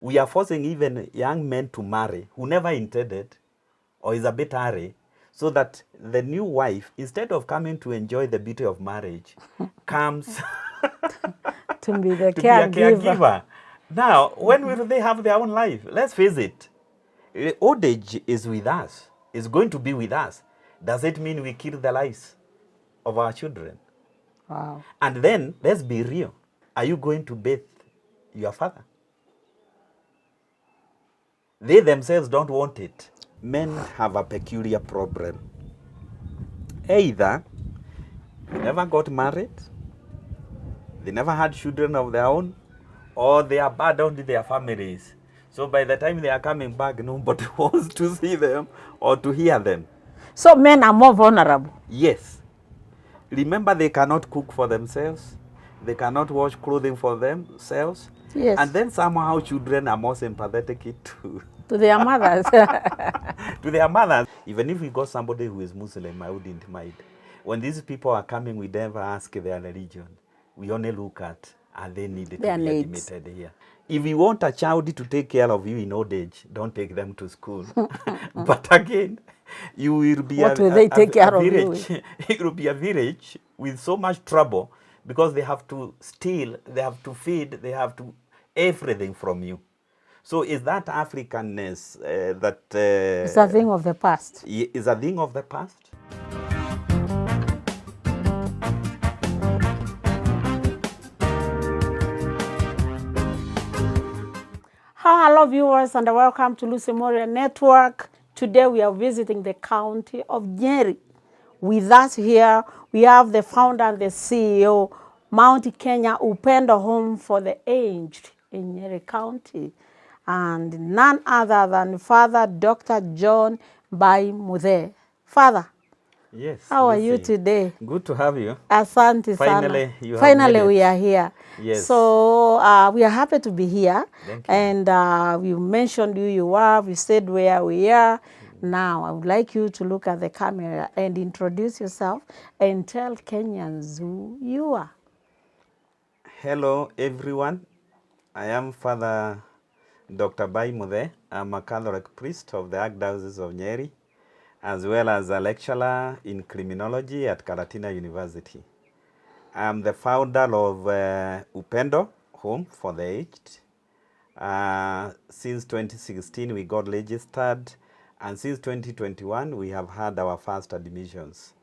We are forcing even young men to marry who never intended or is a bit early, so that the new wife, instead of coming to enjoy the beauty of marriage, comes To be the to be a caregiver. caregiver. Now, when will they have their own life? Let's face it. Old age is with us, is going to be with us. Does it mean we kill the lives of our children? Wow. And then, let's be real. Are you going to bathe your father? They themselves don't want it. Men have a peculiar problem. Either they never got married, they never had children of their own, or they abandoned their families. So by the time they are coming back, nobody wants to see them or to hear them. So men are more vulnerable. Yes. Remember, they cannot cook for themselves. They cannot wash clothing for themselves. Yes. And then somehow children are more sympathetic To their mothers. to their mothers. Even if we got somebody who is Muslim, I wouldn't mind. When these people are coming, we never ask their religion. We only look at, are they needed Their to be needs. admitted here? If you want a child to take care of you in old age, don't take them to school. But again, you will be What will they take care of you village. It will be a village with so much trouble because they have to steal, they have to feed, they have to everything from you. So is that Africanness that It's a thing of the past. is a thing of the past? Hello viewers and welcome to Mworia Network. Today we are visiting the county of Nyeri. With us here we have the founder and the CEO, Mount Kenya Upendo Home for the Aged in Nyeri County. And none other than Father Dr. John Mbai Muthee. Father, Yes. how are you Lucy. today? Good to have you. Asante Finally, sana. you have Finally, made it. we are here. Yes. So we are happy to be here. Thank you. And we mentioned who you are. We said where we are. Now, I would like you to look at the camera and introduce yourself and tell Kenyans who you are. Hello, everyone. I am Father Dr. Mbai Muthee. I'm a Catholic priest of the Archdiocese of Nyeri, as well as a lecturer in criminology at Karatina University. I'm the founder of Upendo Home for the Aged. Since 2016, we got registered, and since 2021, we have had our first admissions.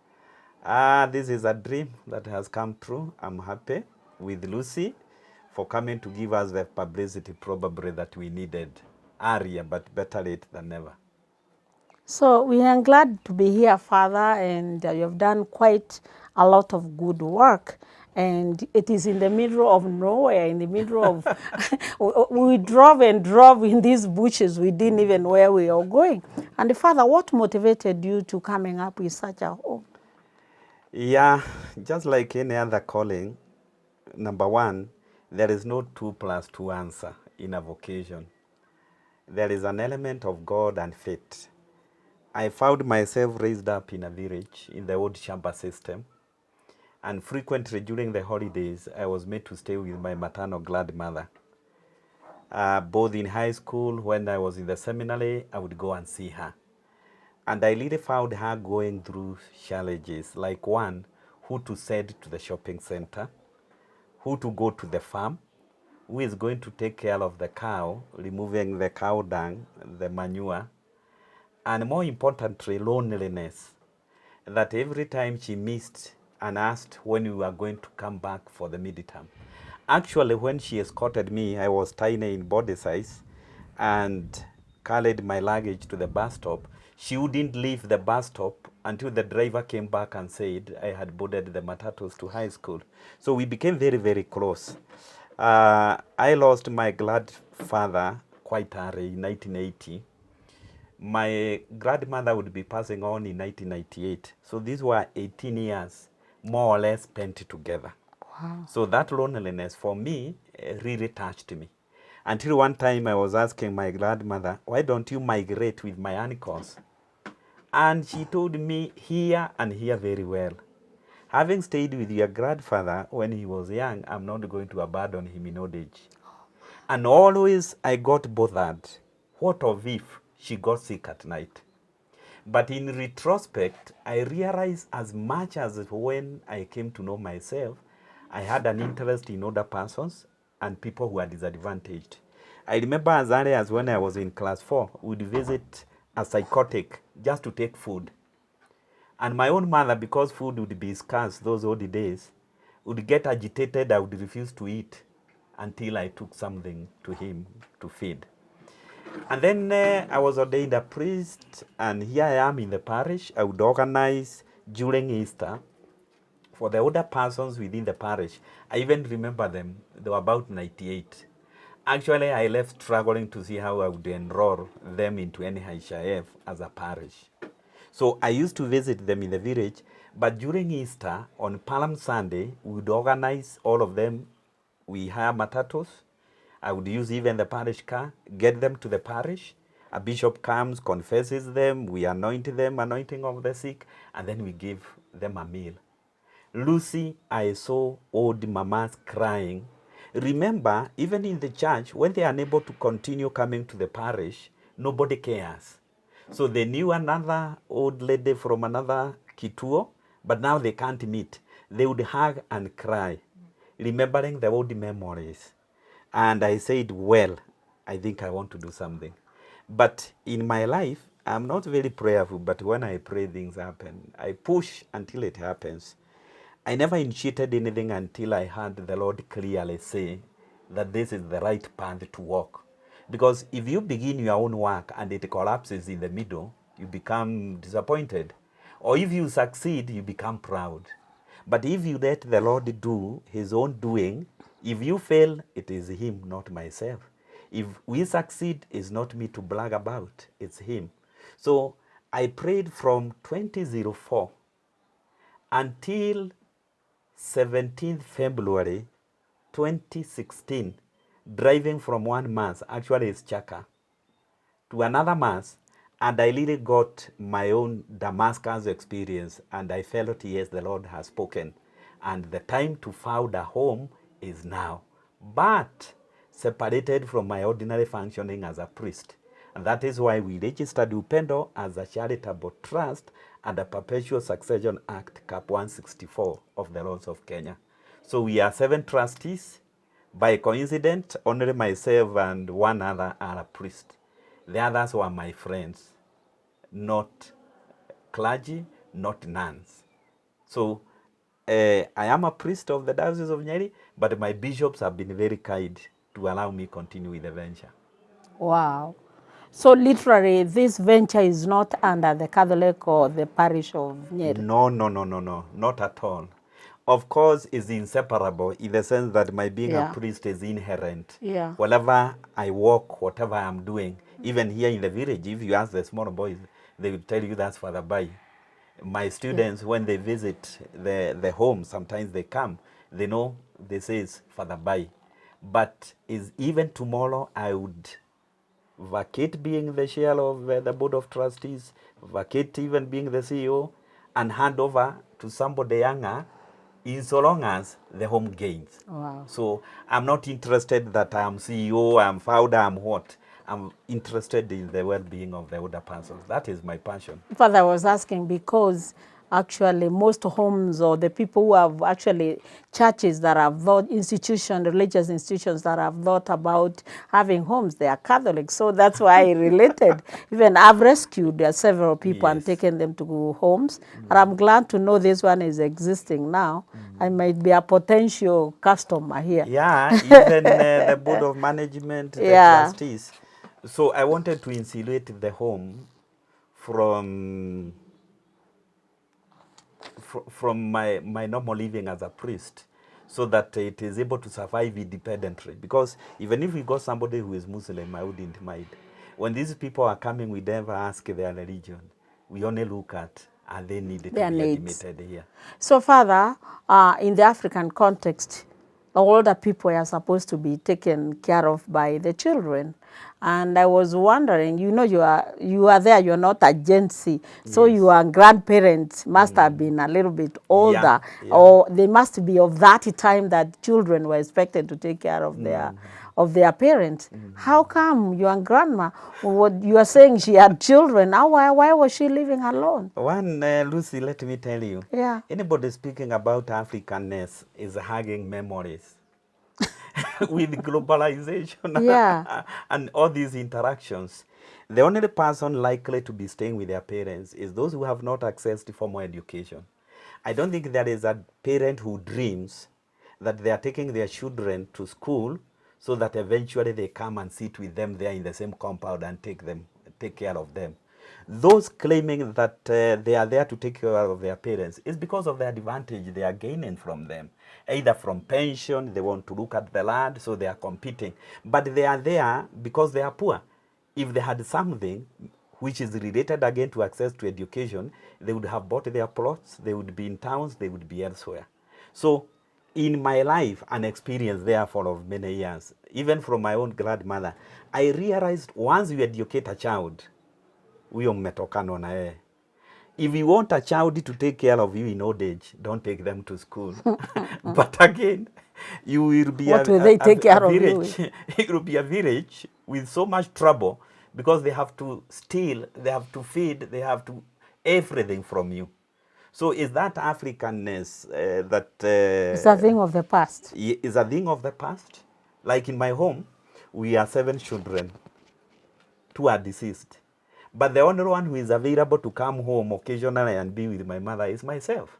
This is a dream that has come true. I'm happy with Lucy for coming to give us the publicity probably that we needed earlier, but better late than never. So we are glad to be here, Father, and you have done quite a lot of good work. And it is in the middle of nowhere, in the middle of, we drove and drove in these bushes. We didn't even know where we were going. And Father, what motivated you to coming up with such a home? Yeah, just like any other calling, number one, there is no 2 + 2 answer in a vocation. There is an element of God and faith. I found myself raised up in a village in the old Shamba system. And frequently during the holidays, I was made to stay with my maternal grandmother. Both in high school, when I was in the seminary, I would go and see her. And I really found her going through challenges, like one, who to send to the shopping center, who to go to the farm, who is going to take care of the cow, removing the cow dung, the manure, and more importantly, loneliness. That every time she missed and asked when we were going to come back for the midterm. Actually, when she escorted me, I was tiny in body size and carried my luggage to the bus stop. She wouldn't leave the bus stop until the driver came back and said I had boarded the matatus to high school. So we became very, very close. I lost my grandfather quite early in 1980. My grandmother would be passing on in 1998. So these were 18 years, more or less, spent together. Wow. So that loneliness for me really touched me. Until one time I was asking my grandmother, why don't you migrate with my uncles? And she told me, here and here very well. Having stayed with your grandfather when he was young, I'm not going to abandon him in old age. And always I got bothered. What of if she got sick at night? But in retrospect, I realized as much as when I came to know myself, I had an interest in other persons and people who are disadvantaged. I remember as early as when I was in class 4, we'd visit a psychotic just to take food. And my own mother, because food would be scarce those old days, would get agitated. I would refuse to eat until I took something to him to feed. And then I was ordained a priest, and here I am in the parish. I would organize during Easter for the older persons within the parish. I even remember them. They were about 98. Actually, I left struggling to see how I would enroll them into NHIF as a parish. So I used to visit them in the village, but during Easter, on Palm Sunday, we would organize all of them. We hire matatus. I would use even the parish car, get them to the parish. A bishop comes, confesses them, we anoint them, anointing of the sick, and then we give them a meal. Lucy, I saw old mamas crying. Remember, even in the church, when they are unable to continue coming to the parish, nobody cares. So they knew another old lady from another kituo, but now they can't meet. They would hug and cry, remembering the old memories. And I said, well, I think I want to do something. But in my life, I'm not very prayerful, but when I pray, things happen. I push until it happens. I never initiated anything until I heard the Lord clearly say that this is the right path to walk. Because if you begin your own work and it collapses in the middle, you become disappointed. Or if you succeed, you become proud. But if you let the Lord do his own doing, if you fail, it is him, not myself. If we succeed, it's not me to brag about, it's him. So I prayed from 2004 until 17th February 2016, driving from one mass, actually it's Chaka, to another mass, and I really got my own Damascus experience, and I felt, yes, the Lord has spoken, and the time to found a home is now. But separated from my ordinary functioning as a priest. And that is why we registered Upendo as a charitable trust under Perpetual Succession Act, Cap 164 of the laws of Kenya. So we are 7 trustees. By coincidence, only myself and one other are a priest. The others were my friends, not clergy, not nuns. So I am a priest of the Diocese of Nyeri, but my bishops have been very kind to allow me continue with the venture. Wow. So literally, this venture is not under the Catholic or the parish of Nyeri? No, not at all. Of course, it's inseparable in the sense that my being a priest is inherent. Yeah. Wherever I walk, whatever I'm doing, even here in the village, if you ask the small boys, they will tell you that's Father Mbai. My students, when they visit the home, sometimes they come, they know, they say it's Father Mbai. But is even tomorrow, I would vacate being the chair of the board of trustees, vacate even being the CEO, and hand over to somebody younger, in so long as the home gains. Wow. So I'm not interested that I'm CEO, I'm founder, I'm what. I'm interested in the well-being of the older persons. That is my passion. Father, I was asking because actually most homes or the people who have actually churches that have thought, institutions, religious institutions that have thought about having homes, they are Catholic. So that's why I related. Even I've rescued several people and taken them to homes. And I'm glad to know this one is existing now. I might be a potential customer here. Yeah, even the board of management, the trustees. So I wanted to insulate the home from my normal living as a priest, so that it is able to survive independently. Because even if we got somebody who is Muslim, I wouldn't mind. When these people are coming, we never ask their religion. We only look at, are they needed to be admitted here? So, Father, in the African context, older people are supposed to be taken care of by the children. And I was wondering, you know, you are there, you're not a Gen Z, so your grandparents must have been a little bit older, or they must be of that time that children were expected to take care of of their parents. How come your grandma, what you are saying she had children, now why was she living alone? One, Lucy, let me tell you. Yeah. Anybody speaking about Africanness is hugging memories. With globalization Yeah. and all these interactions, the only person likely to be staying with their parents is those who have not accessed formal education. I don't think there is a parent who dreams that they are taking their children to school so that eventually they come and sit with them there in the same compound and take care of them. Those claiming that they are there to take care of their parents is because of the advantage they are gaining from them. Either from pension, they want to look at the land, so they are competing. But they are there because they are poor. If they had something which is related again to access to education, they would have bought their plots, they would be in towns, they would be elsewhere. So in my life and experience therefore of many years, even from my own grandmother, I realized once you educate a child, huyo mmetokana na yeye. If you want a child to take care of you in old age, don't take them to school. But again, you will be What will they take care of you village. It will be a village with so much trouble because they have to steal, they have to feed, they have to everything from you. So is that Africanness that It's a thing of the past. is a thing of the past? Like in my home, we are 7 children. 2 are deceased. But the only one who is available to come home occasionally and be with my mother is myself.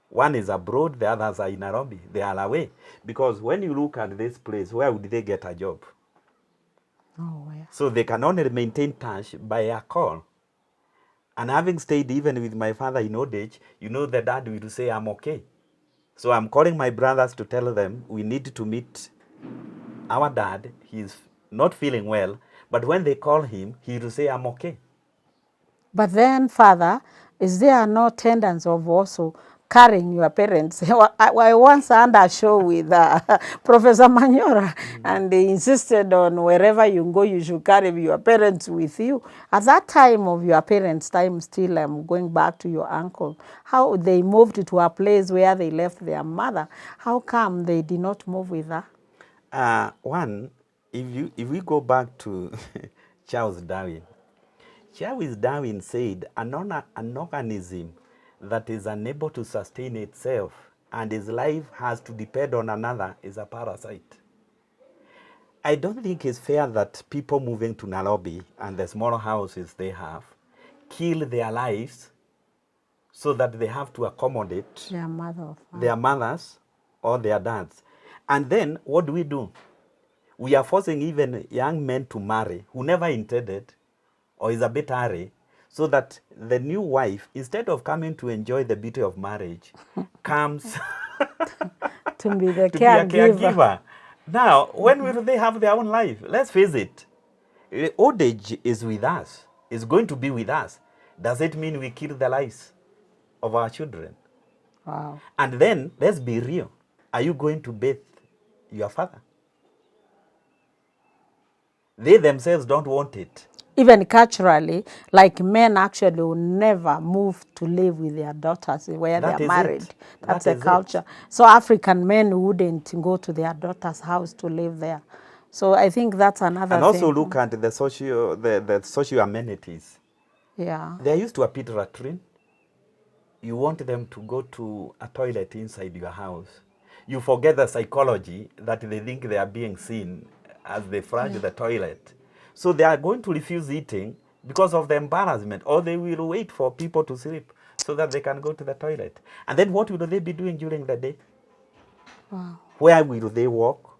One is abroad, the others are in Nairobi. They are away. Because when you look at this place, where would they get a job? Oh, So they can only maintain touch by a call. And having stayed even with my father in old age, you know the dad will say, I'm okay. So I'm calling my brothers to tell them we need to meet our dad. He's not feeling well. But when they call him, he will say, I'm okay. But then, Father, is there no tendency of also carrying your parents? I once had a show with Professor Manyora, and they insisted on wherever you go, you should carry your parents with you. At that time of your parents' time, still going back to your uncle, how they moved to a place where they left their mother. How come they did not move with her? One, if we go back to Charles Darwin said an organism that is unable to sustain itself and its life has to depend on another is a parasite. I don't think it's fair that people moving to Nairobi and the small houses they have kill their lives so that they have to accommodate their mothers or their dads. And then what do? We are forcing even young men to marry who never intended or is a bit early, so that the new wife, instead of coming to enjoy the beauty of marriage, comes to be the to be a caregiver. Now, when will they have their own life? Let's face it. Old age is with us. It's going to be with us. Does it mean we kill the lives of our children? Wow. And then, let's be real. Are you going to bathe your father? They themselves don't want it. Even culturally, like men actually will never move to live with their daughters where they are married. That's a culture. So African men wouldn't go to their daughter's house to live there. So I think that's another thing. And also look at the social amenities. Yeah. They're used to a pit latrine. You want them to go to a toilet inside your house. You forget the psychology that they think they are being seen as they flush the toilet. So they are going to refuse eating because of the embarrassment, or they will wait for people to sleep so that they can go to the toilet. And then what will they be doing during the day? Wow. Where will they walk?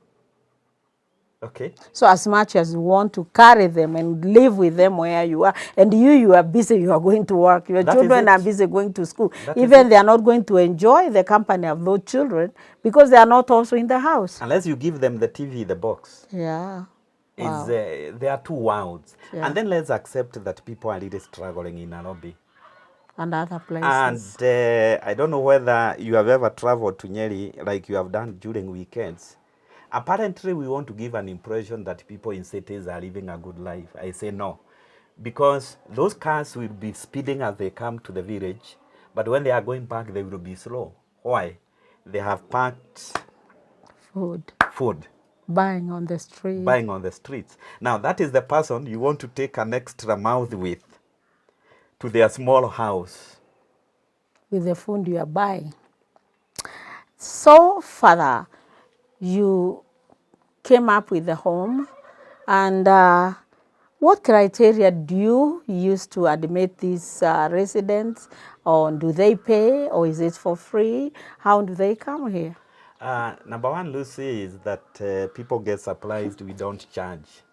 Okay. So as much as you want to carry them and live with them where you are, and you are busy, you are going to work, your children are busy going to school. Even they are not going to enjoy the company of those children because they are not also in the house. Unless you give them the TV, the box. Yeah. Wow. There are 2 worlds. Yeah. And then let's accept that people are really struggling in Nairobi. And other places. And I don't know whether you have ever traveled to Nyeri like you have done during weekends. Apparently, we want to give an impression that people in cities are living a good life. I say no. Because those cars will be speeding as they come to the village, but when they are going back, they will be slow. Why? They have packed food. Buying on the street. Buying on the streets. Now, that is the person you want to take an extra mouth with to their small house. With the food you are buying. So, Father, you came up with the home, and what criteria do you use to admit these residents, or do they pay, or is it for free? How do they come here? Number one, Lucy, is that people get surprised we don't charge.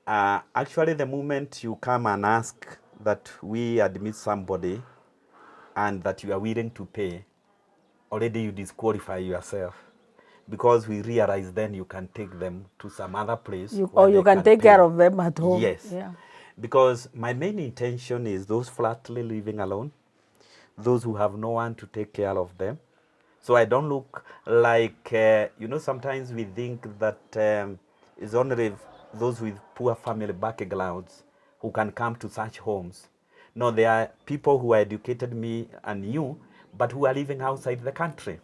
Actually, the moment you come and ask that we admit somebody and that you are willing to pay, already you disqualify yourself, because we realize then you can take them to some other place. Or you can take care of them at home. Yes. Yeah. Because my main intention is those flatly living alone, those who have no one to take care of them. So I don't look like, sometimes we think that it's only those with poor family backgrounds who can come to such homes. No, there are people who educated me and you, but who are living outside the country.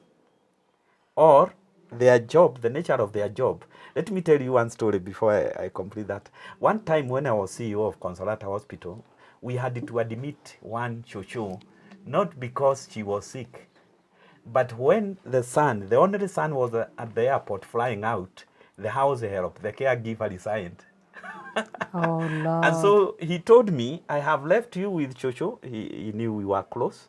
Or their job, the nature of their job. Let me tell you one story before I complete that. One time when I was CEO of Consolata Hospital, we had to admit one Shosho, not because she was sick, but when the only son was at the airport flying out, the house help, the caregiver resigned. Oh, Lord. And so he told me, I have left you with Shosho. He knew we were close.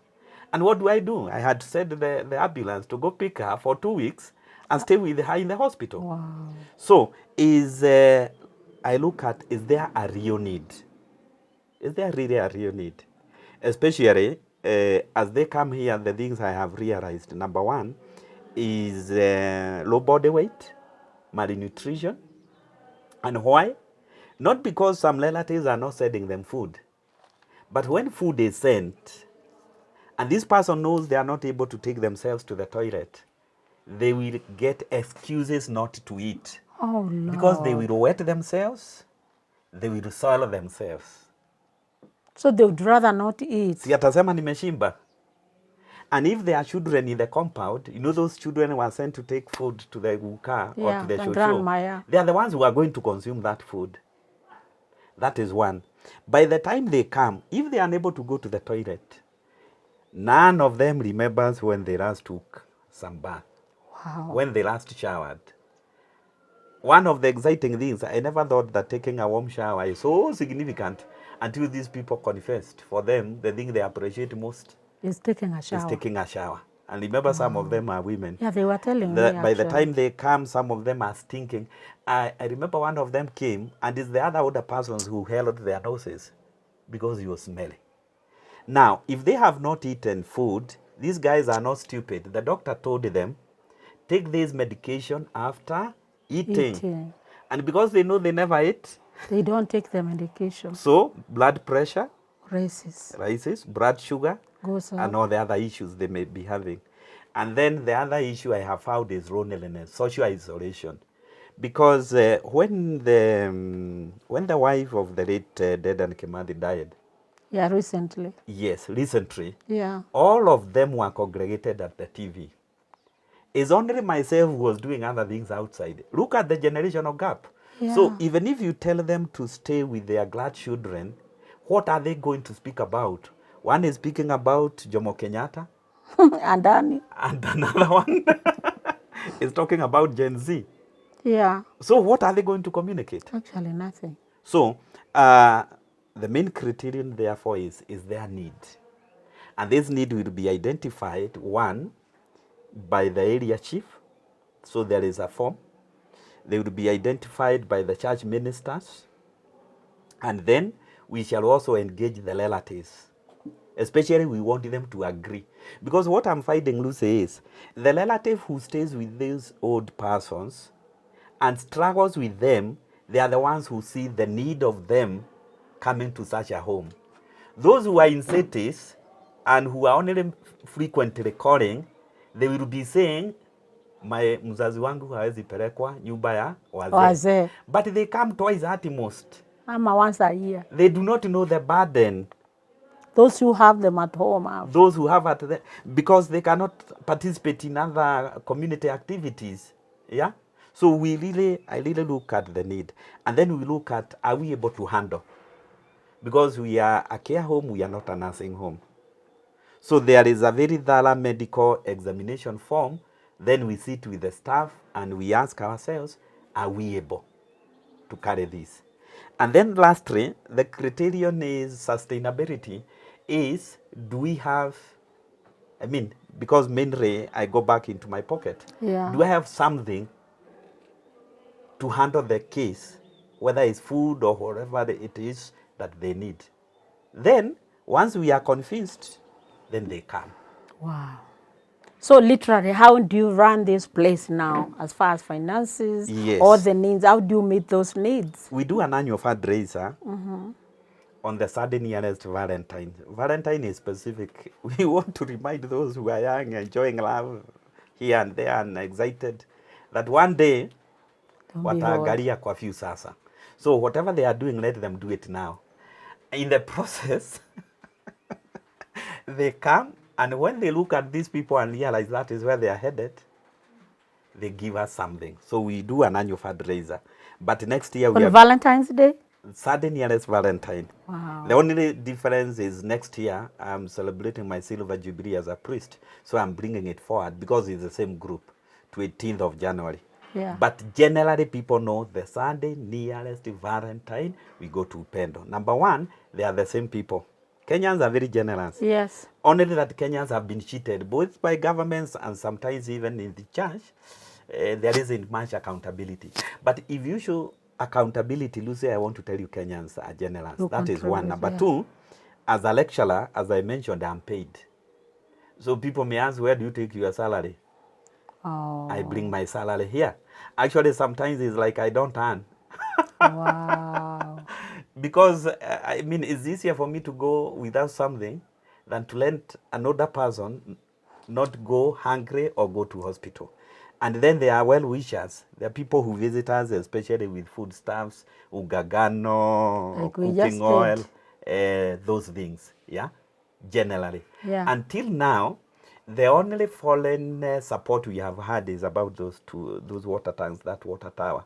And what do? I had said the ambulance to go pick her for 2 weeks and stay with her in the hospital. Wow. So I look at, is there a real need? Is there really a real need? Especially as they come here, the things I have realized, number one, is low body weight, malnutrition. And why? Not because some relatives are not sending them food, but when food is sent, and this person knows they are not able to take themselves to the toilet, they will get excuses not to eat. Oh, Lord. Because they will wet themselves, they will soil themselves. So they would rather not eat. Si atasema nimeshimba. And if there are children in the compound, those children were sent to take food to the Uka or to the Shosho. They are the ones who are going to consume that food. That is one. By the time they come, if they are unable to go to the toilet, none of them remembers when they last took some bath. Wow. When they last showered. One of the exciting things, I never thought that taking a warm shower is so significant until these people confessed. For them, the thing they appreciate most is taking a shower. Is taking a shower. And remember, some of them are women. Yeah, they were telling me. By the time they come, some of them are stinking. I remember one of them came, and it's the other older persons who held their noses because he was smelly. Now, if they have not eaten food, these guys are not stupid. The doctor told them, take this medication after eating. And because they know they never ate, they don't take the medication. So, blood pressure rises, blood sugar goes up, and all the other issues they may be having. And then the other issue I have found is loneliness, social isolation. Because when the wife of the late Dedan Kimathi died. Yeah, recently. Yes, recently. Yeah. All of them were congregated at the TV. It's only myself who was doing other things outside. Look at the generational gap. Yeah. So even if you tell them to stay with their grandchildren, what are they going to speak about? One is speaking about Jomo Kenyatta. And another one is talking about Gen Z. Yeah. So what are they going to communicate? Actually, nothing. So the main criterion, therefore, is their need. And this need will be identified, one, by the area chief. So there is a form. They will be identified by the church ministers. And then we shall also engage the relatives. Especially we want them to agree. Because what I'm finding, Lucy, is the relative who stays with these old persons and struggles with them, they are the ones who see the need of them coming to such a home. Those who are in cities and who are only frequently calling, they will be saying, my mzazi wangu hawezi pelekwa nyumba ya wazee. But they come twice at most. Once a year. They do not know the burden. Those who have them at home. Those who have because they cannot participate in other community activities. Yeah. So I really look at the need. And then we look at, are we able to handle? Because we are a care home, we are not a nursing home. So there is a very thorough medical examination form. Then we sit with the staff and we ask ourselves, are we able to carry this? And then lastly, the criterion is sustainability. Is, do we have, I mean, because mainly I go back into my pocket. Yeah. Do I have something to handle the case, whether it's food or whatever it is that they need? Then, once we are convinced, then they come. Wow. So literally, how do you run this place now as far as finances, Yes. all the needs? How do you meet those needs? We do an annual fundraiser on the Saturday nearest Valentine. Valentine is specific. We want to remind those who are young, enjoying love here and there and excited, that one day, wataangalia kwa few sasa. So whatever they are doing, let them do it now. In the process, they come, and when they look at these people and realize that is where they are headed, they give us something. So we do an annual fundraiser. But next year we on Valentine's Day? Saturday nearest Valentine. Wow. The only difference is next year I'm celebrating my silver jubilee as a priest. So I'm bringing it forward because it's the same group to 18th of January. Yeah. But generally people know the Sunday nearest Valentine, we go to Upendo. Number one, they are the same people. Kenyans are very generous. Yes. Only that Kenyans have been cheated, both by governments and sometimes even in the church. There isn't much accountability. But if you show accountability, Lucy, I want to tell you Kenyans are generous. That is one. Number two, as a lecturer, as I mentioned, I'm paid. So people may ask, where do you take your salary? Oh. I bring my salary here. Actually, sometimes it's like I don't earn. Wow. Because, I mean, it's easier for me to go without something than to let another person not go hungry or go to hospital. And then there are well-wishers. There are people who visit us, especially with foodstuffs, ugagano, Like cooking oil, those things, yeah, generally. Yeah. Until now, the only foreign support we have had is about those water tanks, that water tower.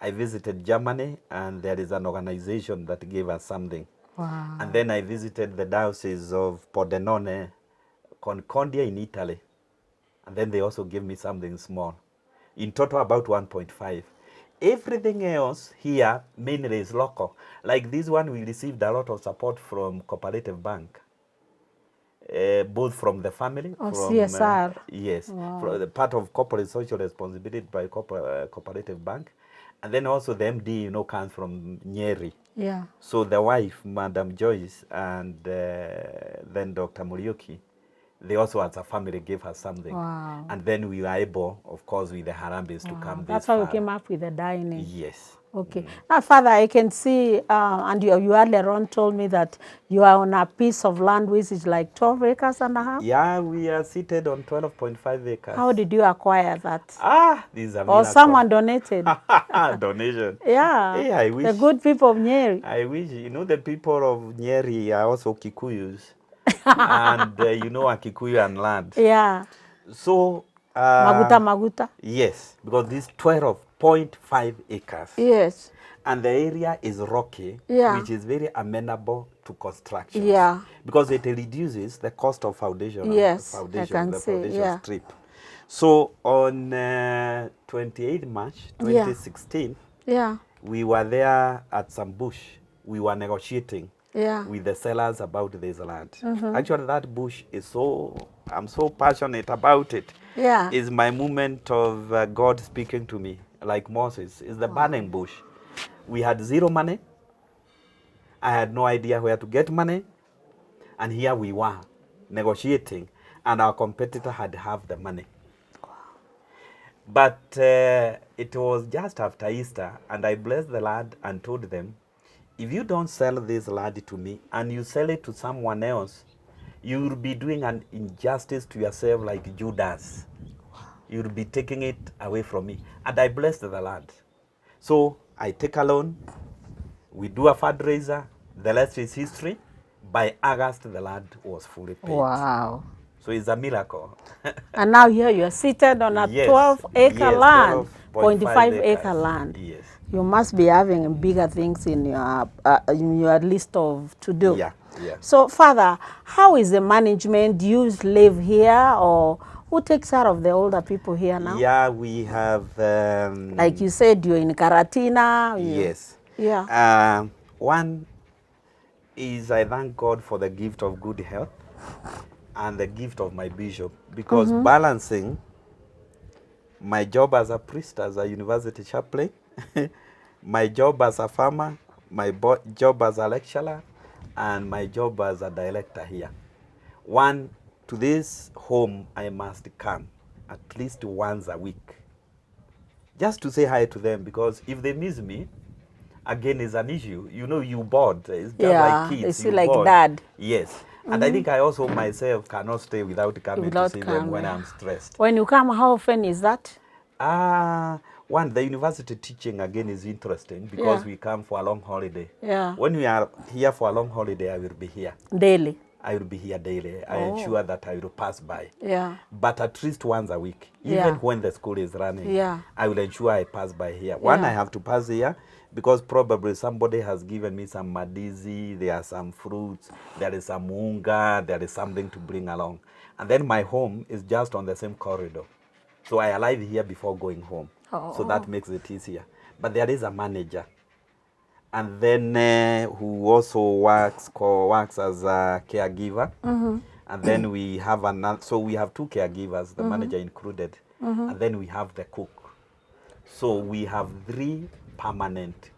I visited Germany, and there is an organization that gave us something. Wow. And then I visited the diocese of Pordenone, Concordia in Italy. And then they also gave me something small. In total, about 1.5. Everything else here mainly is local. Like this one, we received a lot of support from Cooperative Bank. Both from the family. Oh, from, CSR. Yes. Wow. From the part of corporate social responsibility by Cooperative Bank. And then also the MD, comes from Nyeri. Yeah. So the wife, Madam Joyce, and then Dr. Muriuki, they also as a family gave us something. Wow. And then we were able, of course, with the Harambes to come this That's how you came up with the dining. Yes. Okay. Now, Father, I can see, and you earlier on told me that you are on a piece of land which is like 12 acres and a half? Yeah, we are seated on 12.5 acres. How did you acquire that? This is a Or miracle. someone donated? Donation. Yeah. Hey, I wish. The good people of Nyeri. I wish. The people of Nyeri are also Kikuyus. And a Kikuyu and land. Yeah. So, Maguta. Yes, because this 12.5 acres. Yes. And the area is rocky, which is very amenable to construction. Yeah. Because it reduces the cost of foundation. Yes, I can the see, foundation strip. So on 28 March 2016, we were there at some bush. We were negotiating with the sellers about this land. Actually, that bush is I'm so passionate about it. Yeah. It's my moment of God speaking to me, like Moses. It's the burning bush. We had zero money. I had no idea where to get money. And here we were, negotiating. And our competitor had half the money. But it was just after Easter, and I blessed the lad and told them, if you don't sell this land to me and you sell it to someone else, you will be doing an injustice to yourself like Judas. You will be taking it away from me. And I blessed the land. So I take a loan, we do a fundraiser, the rest is history. By August, the land was fully paid. Wow. So it's a miracle. And now here you're seated on a 12-acre land. 0.5 acre land. Yes. You must be having bigger things in your list of to do. Yeah, yeah. So, Father, how is the management? Do you live here, or who takes care of the older people here now? Yeah, we have... like you said, you're in Karatina. Yes. Yeah. One is I thank God for the gift of good health and the gift of my bishop, because balancing my job as a priest, as a university chaplain, my job as a farmer, my job as a lecturer, and my job as a director here. One, to this home, I must come at least once a week, just to say hi to them, because if they miss me, again, is an issue. You know, you bored. It's just like kids. They see you like bored. dad. Yes. And I think I also myself cannot stay without coming to see them when I'm stressed. When you come, how often is that? One, the university teaching again is interesting because we come for a long holiday. Yeah. When we are here for a long holiday, I will be here. Daily? I will be here daily. I ensure that I will pass by. Yeah. But at least once a week, even when the school is running, I will ensure I pass by here. One, I have to pass here because probably somebody has given me some madizi, there are some fruits, there is some unga, there is something to bring along. And then my home is just on the same corridor. So I arrive here before going home. So that makes it easier. But there is a manager. And then who also works as a caregiver. And then we have another, so we have two caregivers, the manager included. And then we have the cook. So we have 3 permanent.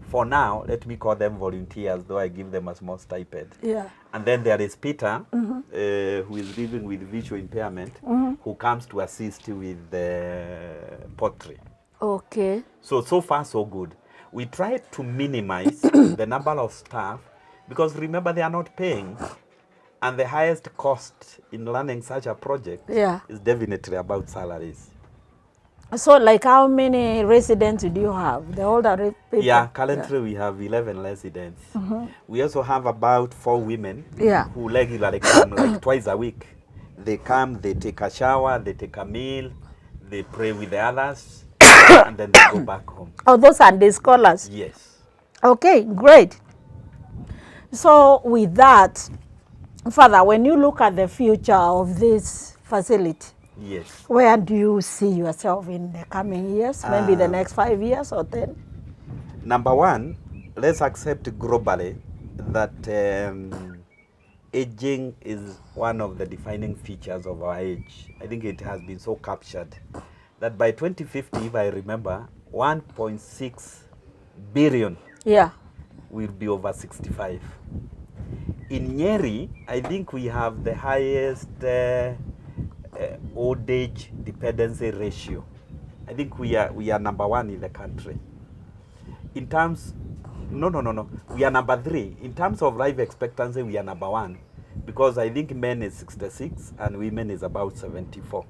For now, let me call them volunteers, though I give them a small stipend. Yeah. And then there is Peter, who is living with visual impairment, who comes to assist with the pottery. Okay. So far, so good. We try to minimize the number of staff, because remember, they are not paying. And the highest cost in running such a project is definitely about salaries. So, like, how many residents do you have? The older people? Yeah, currently we have 11 residents. We also have about 4 women who regularly come like twice a week. They come, they take a shower, they take a meal, they pray with the others, and then they go back home. Oh, those are the scholars? Yes. Okay, great. So, with that, Father, when you look at the future of this facility, yes, where do you see yourself in the coming years? Maybe the next 5 years or 10? Number one, let's accept globally that aging is one of the defining features of our age. I think it has been so captured that by 2050, if I remember, 1.6 billion will be over 65. In Nyeri, I think we have the highest old age dependency ratio. I think we are number 1 in the country. In terms, no, we are number 3. In terms of life expectancy, we are number 1, because I think men is 66 and women is about 74.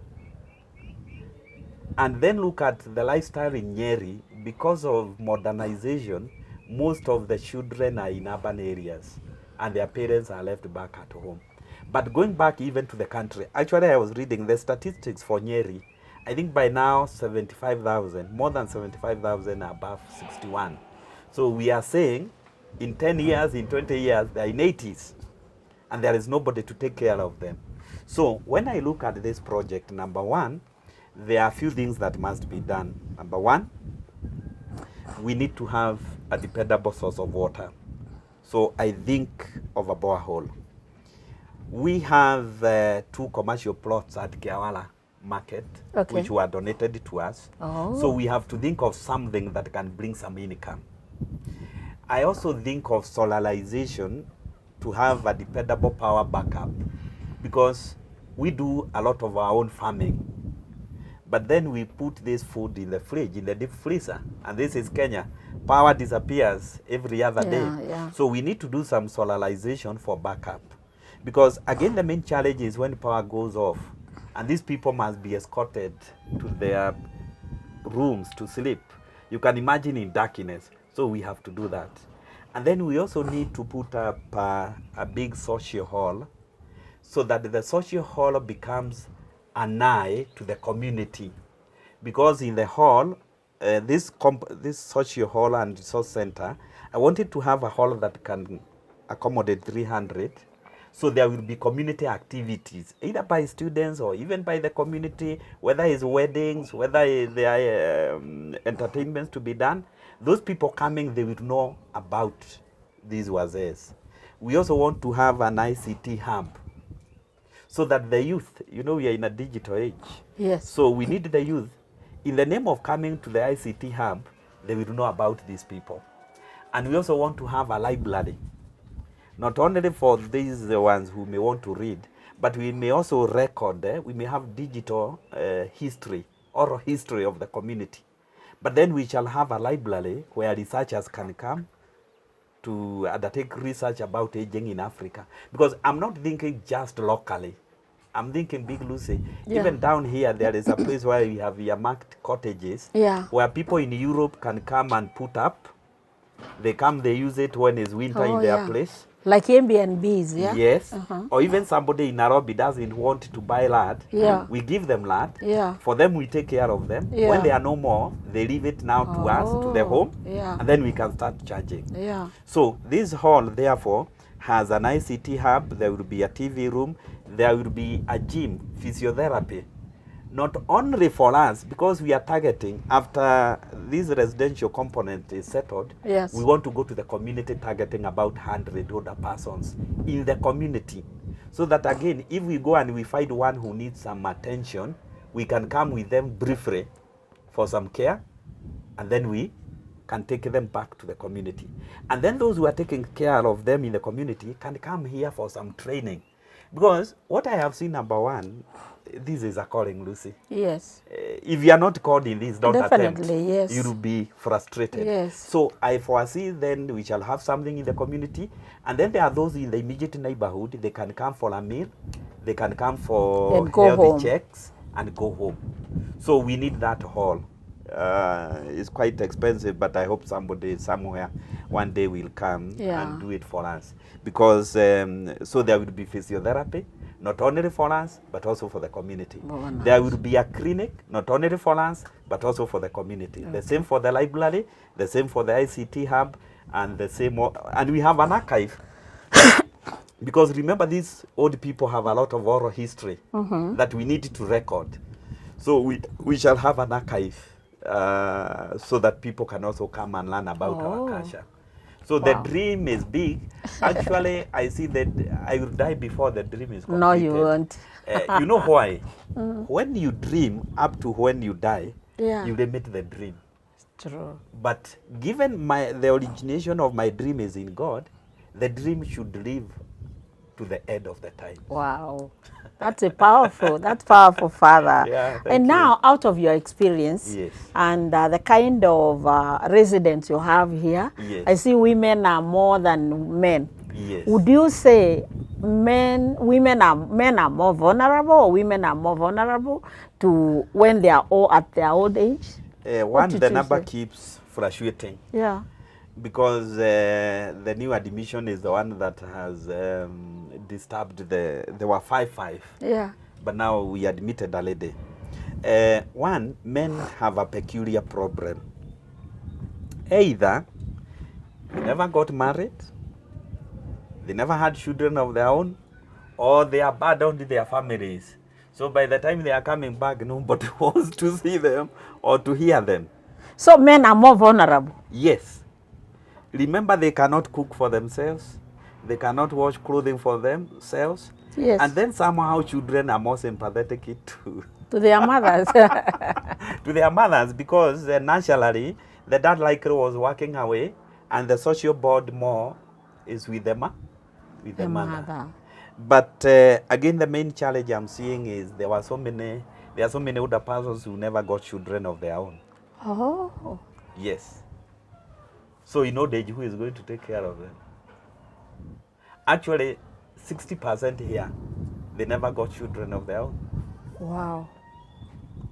And then look at the lifestyle in Nyeri. Because of modernization, most of the children are in urban areas and their parents are left back at home. But going back even to the country, actually I was reading the statistics for Nyeri. I think by now 75,000, more than 75,000 are above 61. So we are saying in 10 years, in 20 years, they are in 80s and there is nobody to take care of them. So when I look at this project, number 1, there are a few things that must be done. Number 1, we need to have a dependable source of water. So I think of a borehole. We have 2 commercial plots at Kiawala Market, which were donated to us. So we have to think of something that can bring some income. I also think of solarization to have a dependable power backup, because we do a lot of our own farming. But then we put this food in the fridge, in the deep freezer. And this is Kenya. Power disappears every other day. So we need to do some solarization for backup. Because again, the main challenge is when power goes off. And these people must be escorted to their rooms to sleep. You can imagine in darkness. So we have to do that. And then we also need to put up a big social hall, so that the social hall becomes an eye to the community. because in the hall, this social hall and resource center, I wanted to have a hall that can accommodate 300. So there will be community activities, either by students or even by the community, whether it's weddings, whether there are entertainments to be done. Those people coming, they will know about these wazees. We also want to have an ICT hub so that the youth, you know, we are in a digital age. Yes. So we need the youth. In the name of coming to the ICT hub, they will know about these people. And we also want to have a library, not only for these ones who may want to read, but we may also record, we may have digital history, oral history of the community. But then we shall have a library where researchers can come to undertake research about aging in Africa. Because I'm not thinking just locally. I'm thinking Big Lucy. Yeah. Even down here, there is a place where we have earmarked cottages, yeah, where people in Europe can come and put up. They come, they use it when it's winter in their place. Like Airbnbs, yeah? Yes. Or even somebody in Nairobi doesn't want to buy land. Yeah. We give them land. Yeah. For them, we take care of them. Yeah. When they are no more, they leave it now to us, to the home. Yeah. And then we can start charging. Yeah. So this hall, therefore, has an ICT hub. There will be a TV room. There will be a gym, physiotherapy. Not only for us, because we are targeting, after this residential component is settled, yes, we want to go to the community targeting about 100 older persons in the community. So that again, if we go and we find one who needs some attention, we can come with them briefly for some care, and then we can take them back to the community. And then those who are taking care of them in the community can come here for some training. Because what I have seen, number one, this is a calling, Lucy. Yes. If you are not called in this, don't Definitely, attempt. Yes. You will be frustrated. Yes. So I foresee then we shall have something in the community. And then there are those in the immediate neighborhood. They can come for a meal. They can come for healthy checks and go home. So we need that hall. It's quite expensive, but I hope somebody somewhere one day will come and do it for us. Because so there will be physiotherapy, not only for us, but also for the community. Oh, nice. There will be a clinic, not only for us, but also for the community. Okay. The same for the library, the same for the ICT hub, and the same, and we have an archive. Because remember, these old people have a lot of oral history that we need to record. So we shall have an archive so that people can also come and learn about our culture. So the dream is big. Actually, I see that I will die before the dream is completed. No, you won't. You know why? When you dream up to when you die, you limit the dream. True. But given the origination of my dream is in God, the dream should live to the end of the time. Wow. That's powerful, Father. Yeah, and now, out of your experience and the kind of residents you have here, I see women are more than men. Yes. Would you say men are more vulnerable, or women are more vulnerable to when they are all at their old age? The number keeps fluctuating. Yeah. Because the new admission is the one that has disturbed there were 5-5. Yeah. But now we admitted a lady. One, men have a peculiar problem. Either they never got married, they never had children of their own, or they abandoned their families. So by the time they are coming back, nobody wants to see them or to hear them. So men are more vulnerable? Yes. Remember, they cannot cook for themselves. They cannot wash clothing for themselves. Yes. And then somehow children are more sympathetic to their mothers. To their mothers, because naturally the dad likely was working away, and the social bond more is with the mother. But again, the main challenge I'm seeing is there are so many older persons who never got children of their own. Oh. Yes. So in old age, who is going to take care of them? Actually, 60% here, they never got children of their own. Wow.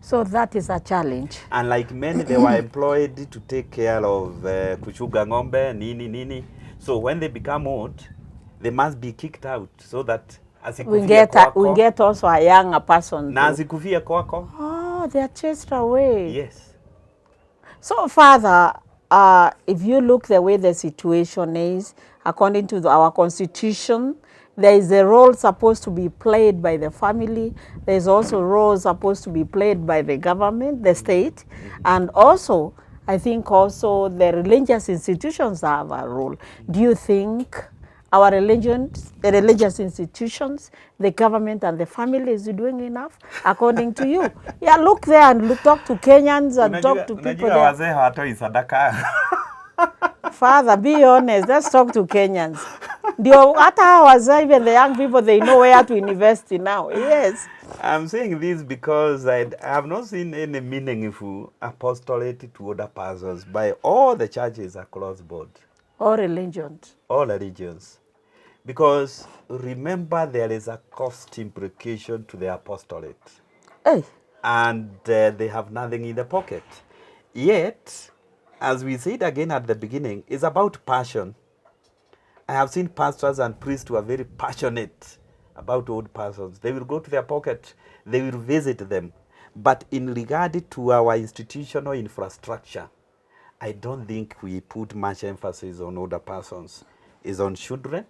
So that is a challenge. And like men, they were employed to take care of kuchuga ng'ombe, nini. So when they become old, they must be kicked out so that we get also a younger person. Na asikufie kwako. Oh, they are chased away. Yes. So, Father, if you look the way the situation is, according to our constitution, there is a role supposed to be played by the family. There is also a role supposed to be played by the government, the state, and also, I think also the religious institutions have a role. Do you think our religions, the religious institutions, the government and the family is doing enough according to you? Yeah, look there and talk to Kenyans and talk to people there. Wazee hawatoi sadaka. Father, be honest, let's talk to Kenyans. Ndio hata hawa wazee, even the young people, they know where to invest in now. Yes. I'm saying this because I have not seen any meaningful apostolate to other pastors by all the churches across board. All religions. All religions. Because remember, there is a cost implication to the apostolate. Hey. And they have nothing in the pocket. Yet, as we said again at the beginning, it's about passion. I have seen pastors and priests who are very passionate about old persons. They will go to their pocket, they will visit them. But in regard to our institutional infrastructure, I don't think we put much emphasis on older persons. It's on children.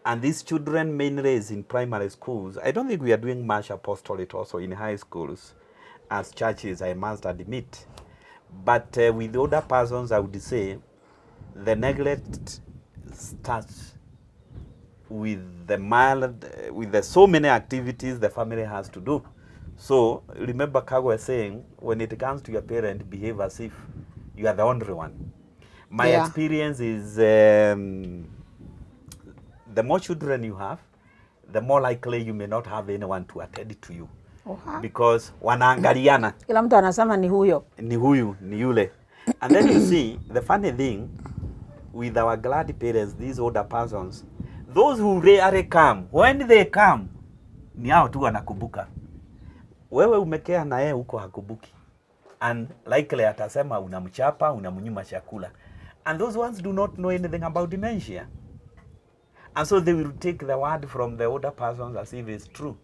And these children mainly is in primary schools. I don't think we are doing much apostolate also in high schools as churches, I must admit. But with older persons, I would say the neglect starts with the so many activities the family has to do. So remember Kago saying, when it comes to your parent, behave as if you are the only one. My experience is the more children you have, the more likely you may not have anyone to attend to you. Because wanaangaliana. Kila mtu anasema ni huyo. Ni huyu, ni yule. And then you see, the funny thing, with our glad parents, these older persons, those who rarely come, when they come, ni hao tu wanakumbuka. Wewe umekea na yeye huko hakumbuki. And likely atasema unamchapa, unamnyima chakula. And those ones do not know anything about dementia. And so they will take the word from the older persons as if it's true.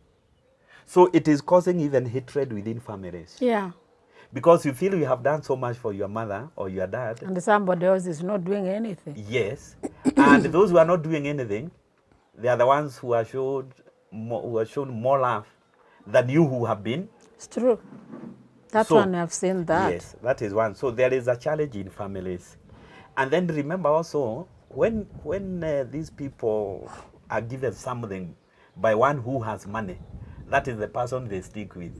So it is causing even hatred within families. Yeah. Because you feel you have done so much for your mother or your dad. And somebody else is not doing anything. Yes. And those who are not doing anything, they are the ones who are shown more love than you who have been. It's true. That one, I've seen that. Yes, that is one. So there is a challenge in families. And then remember also, when these people are given something by one who has money, that is the person they stick with.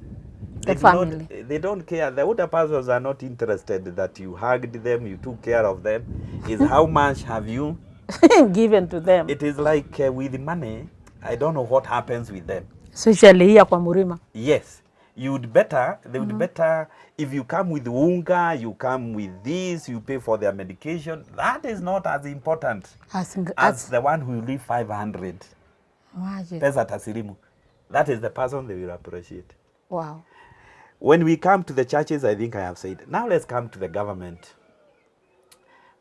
The family. They don't care. The older persons are not interested that you hugged them, you took care of them. It's how much have you given to them. It is like with money, I don't know what happens with them. Especially here kwa Murima. Yes. They would better, if you come with unga, you come with this, you pay for their medication. That is not as important as the one who leave 500. Pesa tasilimu. That is the person they will appreciate. Wow. When we come to the churches, I think I have said. Now let's come to the government.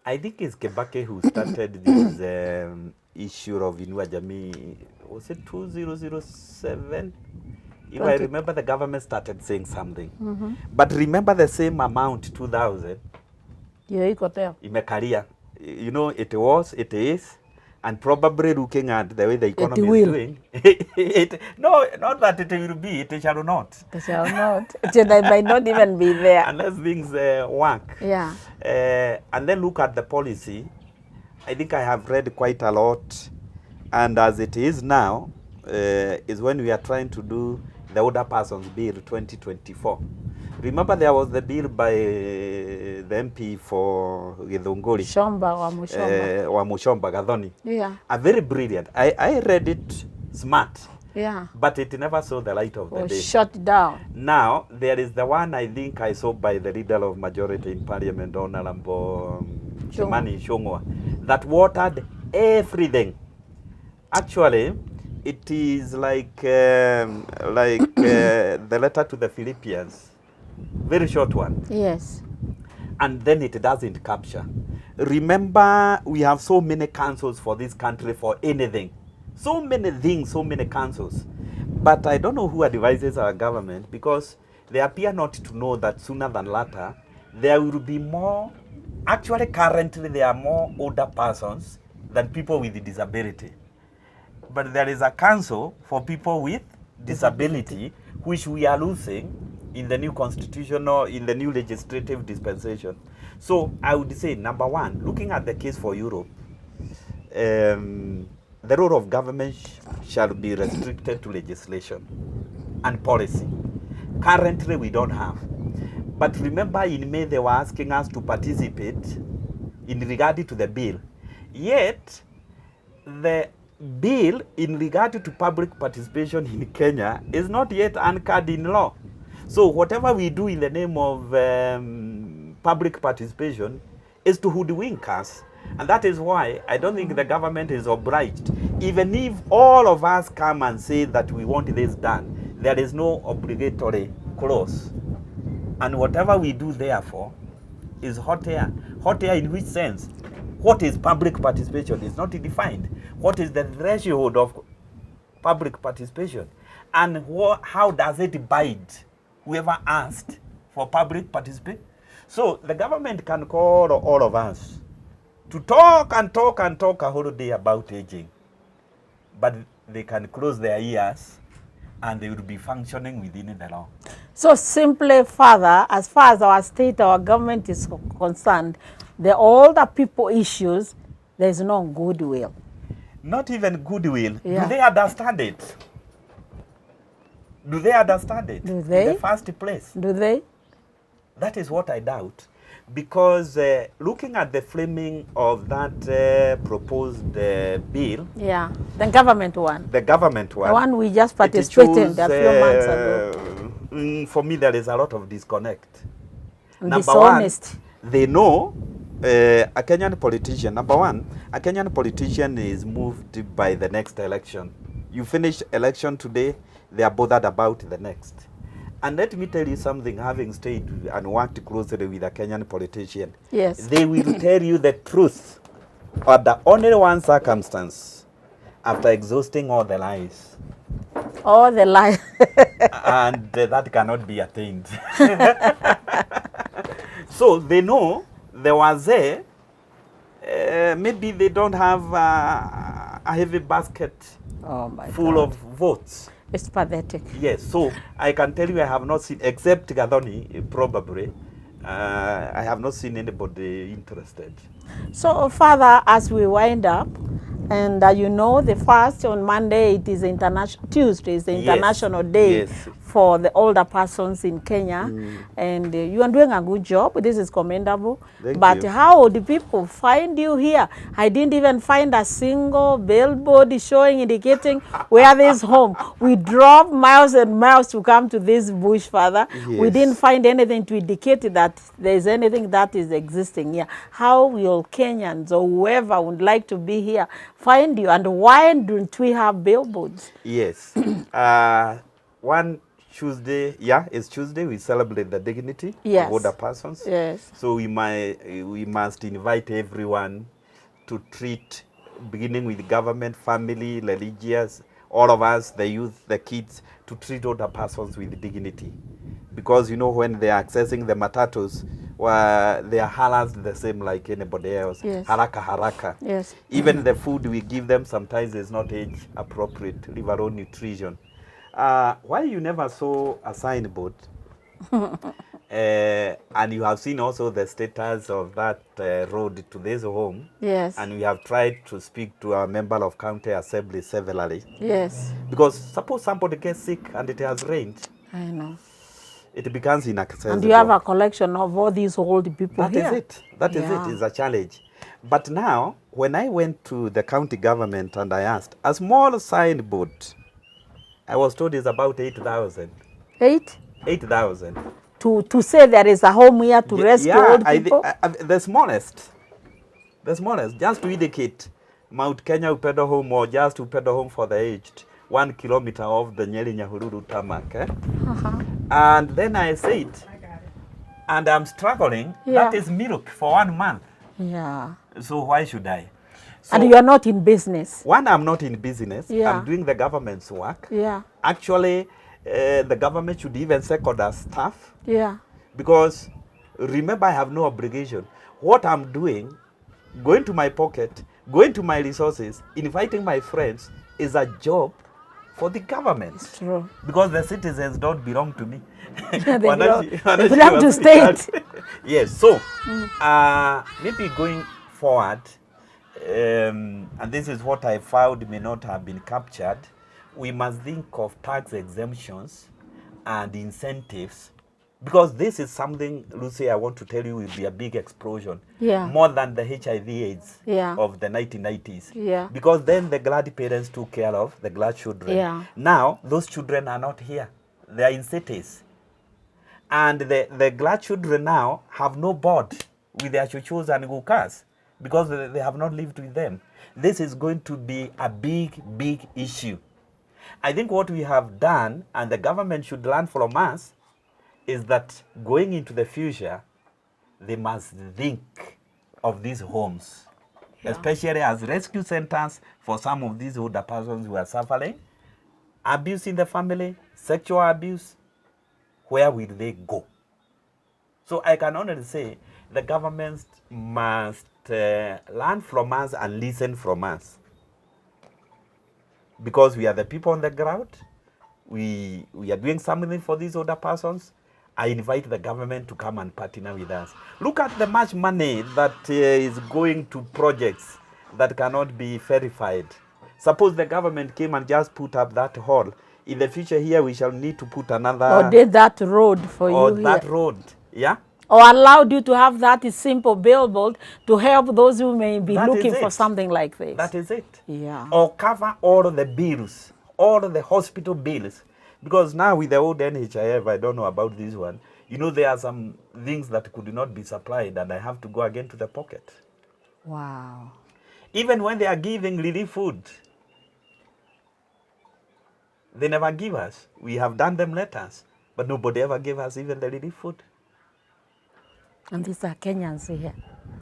I think it's Kebake who started this issue of Inua Jamii. Was it 2007? If I remember, the government started saying something. But remember the same amount, 2,000. Yeah, Imekalia. You know, it was, it is. And probably looking at the way the economy is doing, no, not that it will be, it shall not. It shall not. It might not even be there. Unless things work. Yeah. And then look at the policy. I think I have read quite a lot. And as it is now, is when we are trying to do the Older Persons Bill 2024. Remember there was the bill by the MP for Githunguri. Wa Mushomba Gathoni. Yeah. A very brilliant. I read it smart. Yeah. But it never saw the light of the day. Shut down. Now, there is the one I think I saw by the leader of majority in parliament, Honorable Chimani Shongwa, that watered everything. Actually, it is like the letter to the Philippians. Very short one. Yes. And then it doesn't capture. Remember, we have so many councils for this country for anything. So many things, so many councils. But I don't know who advises our government, because they appear not to know that sooner than later, there will be more, actually currently there are more older persons than people with disability. But there is a council for people with disability, which we are losing in the new constitutional, in the new legislative dispensation. So I would say, number one, looking at the case for Europe, the role of government shall be restricted to legislation and policy. Currently, we don't have. But remember, in May, they were asking us to participate in regard to the bill. Yet, the bill in regard to public participation in Kenya is not yet anchored in law. So whatever we do in the name of public participation is to hoodwink us. And that is why I don't think the government is obliged. Even if all of us come and say that we want this done, there is no obligatory clause. And whatever we do, therefore, is hot air. Hot air in which sense? What is public participation is not defined. What is the threshold of public participation? And how does it bind whoever asked for public participation? So the government can call all of us to talk and talk and talk a whole day about aging. But they can close their ears and they will be functioning within the law. So simply, Father, as far as our state, our government is concerned, the older people issues, there is no goodwill. Not even goodwill. Yeah. Do they understand it? Do they understand it? Do they? In the first place. Do they? That is what I doubt. Because looking at the framing of that proposed bill, Yeah, the government one. the government one, The one we just participated a few months ago. For me, there is a lot of disconnect. Dishonest. One, they know a Kenyan politician. Number one, a Kenyan politician is moved by the next election. You finish election today, they are bothered about the next. And let me tell you something, having stayed and worked closely with a Kenyan politician. Yes. They will tell you the truth under only one circumstance, after exhausting all the lies. All the lies. And that cannot be attained. So they know there was maybe they don't have a heavy basket full of votes. It's pathetic. Yes, so I can tell you I have not seen, except Gathoni, probably, I have not seen anybody interested. So, Father, as we wind up, and you know, the first on Monday, it is international, Tuesday is the international day for the older persons in Kenya. And you are doing a good job. This is commendable. But how do people find you here? I didn't even find a single billboard showing, indicating where this home. We drove miles and miles to come to this bush, Father. We didn't find anything to indicate that there is anything that is existing here. How will Kenyans or whoever would like to be here find you, and why don't we have billboards? Yes. One Tuesday, it's Tuesday, we celebrate the dignity of older persons. Yes. So we must invite everyone to treat, beginning with government, family, religious, all of us, the youth, the kids, to treat older persons with dignity. Because, you know, when they are accessing the matatus, they are harassed the same like anybody else. Yes. Haraka, haraka. Yes. Even the food we give them sometimes is not age appropriate, leave alone nutrition. Why you never saw a signboard? And you have seen also the status of that road to this home. Yes. And we have tried to speak to our member of county assembly severally. Yes. Because suppose somebody gets sick and it has rained. I know. It becomes inaccessible. And you have a collection of all these old people here. That is it. That is it. It's a challenge. But now, when I went to the county government and I asked, a small signboard, I was told it's about 8,000. 8,000. To say there is a home here to rescue old people? The smallest, just to indicate Mount Kenya Upendo Home or just Upendo Home for the aged, 1 kilometer off the Nyeri Nyahururu tarmac. And then I said, and I'm struggling, that is milk for 1 month. Yeah. So why should I? So, and you are not in business. One, I'm not in business. Yeah. I'm doing the government's work. Yeah. Actually, the government should even second us staff. Yeah. Because remember, I have no obligation. What I'm doing, going to my pocket, going to my resources, inviting my friends, is a job for the government. It's true. Because the citizens don't belong to me. They belong to state. Yes, so maybe going forward, and this is what I found may not have been captured, we must think of tax exemptions and incentives, because this is something, Lucy, I want to tell you will be a big explosion. Yeah. More than the HIV/AIDS Yeah. of the 1990s. Yeah. Because then the glad parents took care of the glad children. Yeah. Now, those children are not here. They are in cities. And the glad children now have no board with their chuchus and gukas because they have not lived with them. This is going to be a big, big issue. I think what we have done, and the government should learn from us, is that going into the future, they must think of these homes, especially as rescue centers for some of these older persons who are suffering abuse in the family, sexual abuse. Where will they go? So I can only say the government must learn from us and listen from us, because we are the people on the ground. We are doing something for these older persons. I invite the government to come and partner with us. Look at the much money that is going to projects that cannot be verified. Suppose the government came and just put up that hall. In the future here, we shall need to put another... Or did that road for you Or here. that road, yeah? Or allowed you to have that simple billboard to help those who may be That looking is for it. something like this. That is it. Yeah. Or cover all the bills, all the hospital bills. Because now with the old NHIF, I don't know about this one, you know, there are some things that could not be supplied and I have to go again to the pocket. Wow. Even when they are giving relief food, they never give us. We have done them letters, but nobody ever gave us even the relief food. And these are Kenyans here.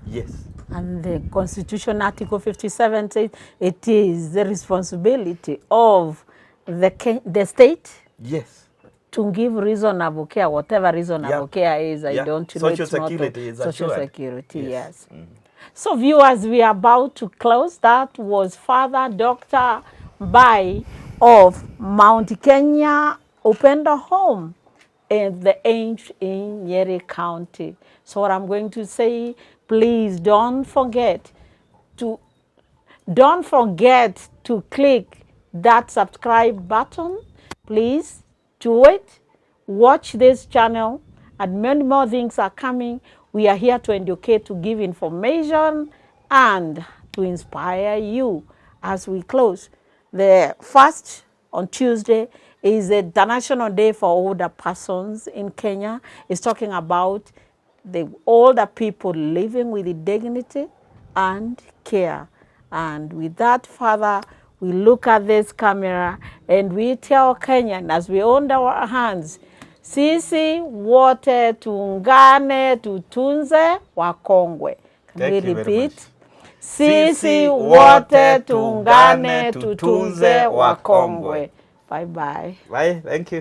Yes. And the Constitution Article 57 says it is the responsibility of the state Yes. to give reasonable care, whatever reasonable care is. I don't know. Social security is Social assured. security, yes. Mm. So viewers, we are about to close. That was Father Dr. Mbai of Mount Kenya Upendo Home in the Ainge in Nyeri County. So what I'm going to say, please don't forget to click that subscribe button. Please do it. Watch this channel, and many more things are coming. We are here to educate, to give information, and to inspire you. As we close, the first on Tuesday is the International Day for Older Persons in Kenya. It's talking about the older people living with dignity and care. And with that, Father, we look at this camera and we tell Kenyan as we hold our hands, sisi wote tuungane tutunze wakongwe. Can we repeat? Sisi wote tuungane tutunze wakongwe. Bye bye. Bye. Thank you.